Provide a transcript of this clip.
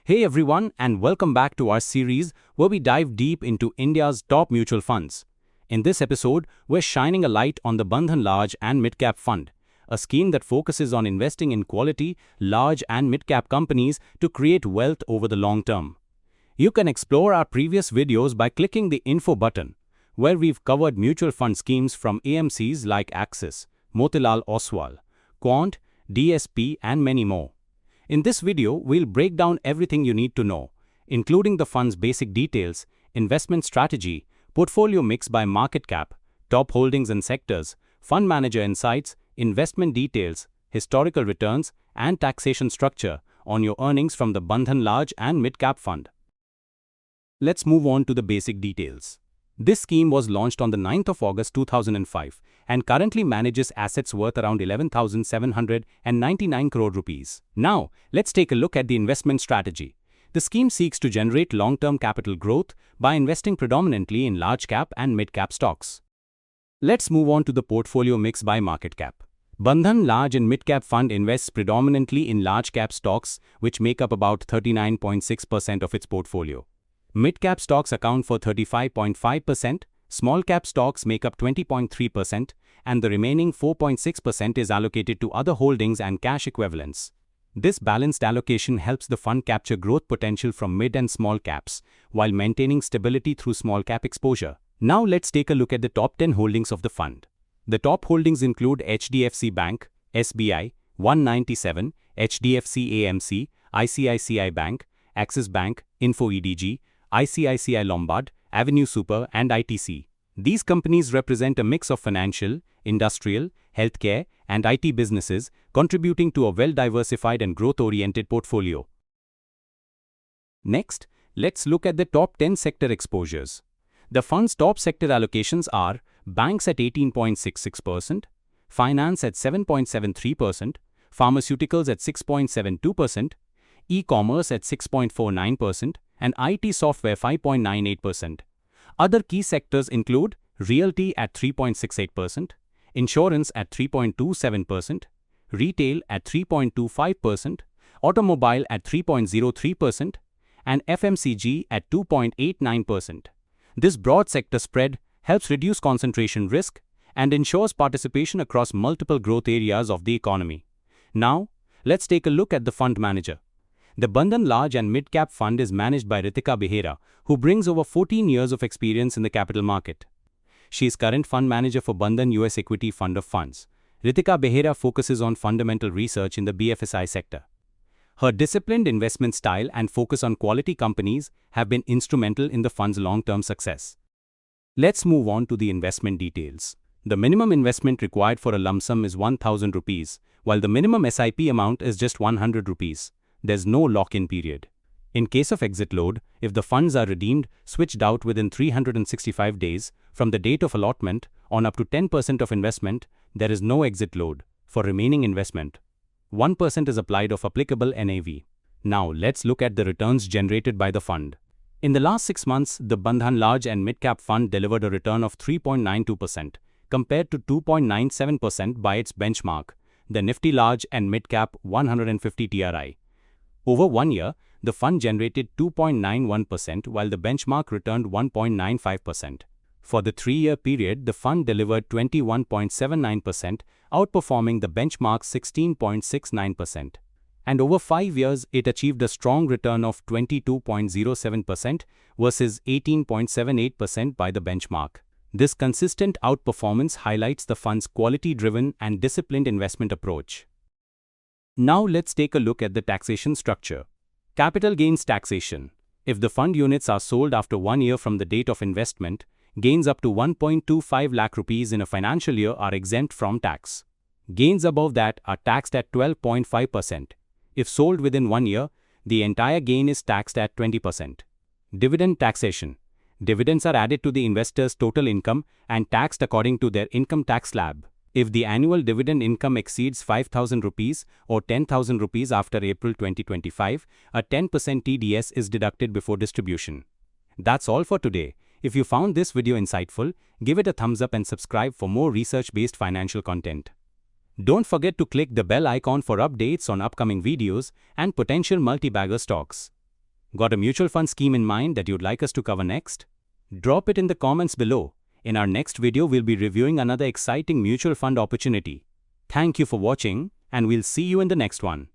Hey everyone, and welcome back to our series where we dive deep into India's top mutual funds. In this episode, we're shining a light on the Bandhan Large and Mid-Cap Fund, a scheme that focuses on investing in quality, large and mid-cap companies to create wealth over the long term. You can explore our previous videos by clicking the info button, where we've covered mutual fund schemes from AMCs like Axis, Motilal Oswal, Quant, DSP and many more. In this video, we'll break down everything you need to know, including the fund's basic details, investment strategy, portfolio mix by market cap, top holdings and sectors, fund manager insights, investment details, historical returns, and taxation structure on your earnings from the Bandhan Large and Mid-Cap Fund. Let's move on to the basic details. This scheme was launched on the 9th of August 2005 and currently manages assets worth around 11,799 crore rupees. Now, let's take a look at the investment strategy. The scheme seeks to generate long-term capital growth by investing predominantly in large-cap and mid-cap stocks. Let's move on to the portfolio mix by market cap. Bandhan Large and Mid-Cap Fund invests predominantly in large-cap stocks, which make up about 39.6% of its portfolio. Mid-cap stocks account for 35.5%, small-cap stocks make up 20.3%, and the remaining 4.6% is allocated to other holdings and cash equivalents. This balanced allocation helps the fund capture growth potential from mid and small caps, while maintaining stability through small-cap exposure. Now let's take a look at the top 10 holdings of the fund. The top holdings include HDFC Bank, SBI, 197, HDFC AMC, ICICI Bank, Axis Bank, Info EDG, ICICI Lombard, Avenue Super, and ITC. These companies represent a mix of financial, industrial, healthcare, and IT businesses, contributing to a well-diversified and growth-oriented portfolio. Next, let's look at the top 10 sector exposures. The fund's top sector allocations are banks at 18.66%, finance at 7.73%, pharmaceuticals at 6.72%, e-commerce at 6.49%, and IT software 5.98%. Other key sectors include realty at 3.68%, insurance at 3.27%, retail at 3.25%, automobile at 3.03%, and FMCG at 2.89%. This broad sector spread helps reduce concentration risk and ensures participation across multiple growth areas of the economy. Now, let's take a look at the fund manager. The Bandhan Large and Mid-Cap Fund is managed by Ritika Behera, who brings over 14 years of experience in the capital market. She is current fund manager for Bandhan US Equity Fund of Funds. Ritika Behera focuses on fundamental research in the BFSI sector. Her disciplined investment style and focus on quality companies have been instrumental in the fund's long-term success. Let's move on to the investment details. The minimum investment required for a lump sum is 1,000 rupees, while the minimum SIP amount is just 100 rupees. There's no lock-in period. In case of exit load, if the funds are redeemed, switched out within 365 days from the date of allotment on up to 10% of investment, there is no exit load. For remaining investment, 1% is applied of applicable NAV. Now let's look at the returns generated by the fund. In the last 6 months, the Bandhan Large and Mid-Cap Fund delivered a return of 3.92% compared to 2.97% by its benchmark, the Nifty Large and Mid-Cap 150 TRI. Over 1 year, the fund generated 2.91% while the benchmark returned 1.95%. For the 3-year period, the fund delivered 21.79%, outperforming the benchmark 16.69%. And over 5 years, it achieved a strong return of 22.07% versus 18.78% by the benchmark. This consistent outperformance highlights the fund's quality-driven and disciplined investment approach. Now let's take a look at the taxation structure. Capital gains taxation. If the fund units are sold after 1 year from the date of investment, gains up to 1.25 lakh rupees in a financial year are exempt from tax. Gains above that are taxed at 12.5%. If sold within 1 year, the entire gain is taxed at 20%. Dividend taxation. Dividends are added to the investor's total income and taxed according to their income tax slab. If the annual dividend income exceeds 5,000 rupees or 10,000 rupees after April 2025, a 10% TDS is deducted before distribution. That's all for today. If you found this video insightful, give it a thumbs up and subscribe for more research-based financial content. Don't forget to click the bell icon for updates on upcoming videos and potential multi-bagger stocks. Got a mutual fund scheme in mind that you'd like us to cover next? Drop it in the comments below. In our next video, we'll be reviewing another exciting mutual fund opportunity. Thank you for watching, and we'll see you in the next one.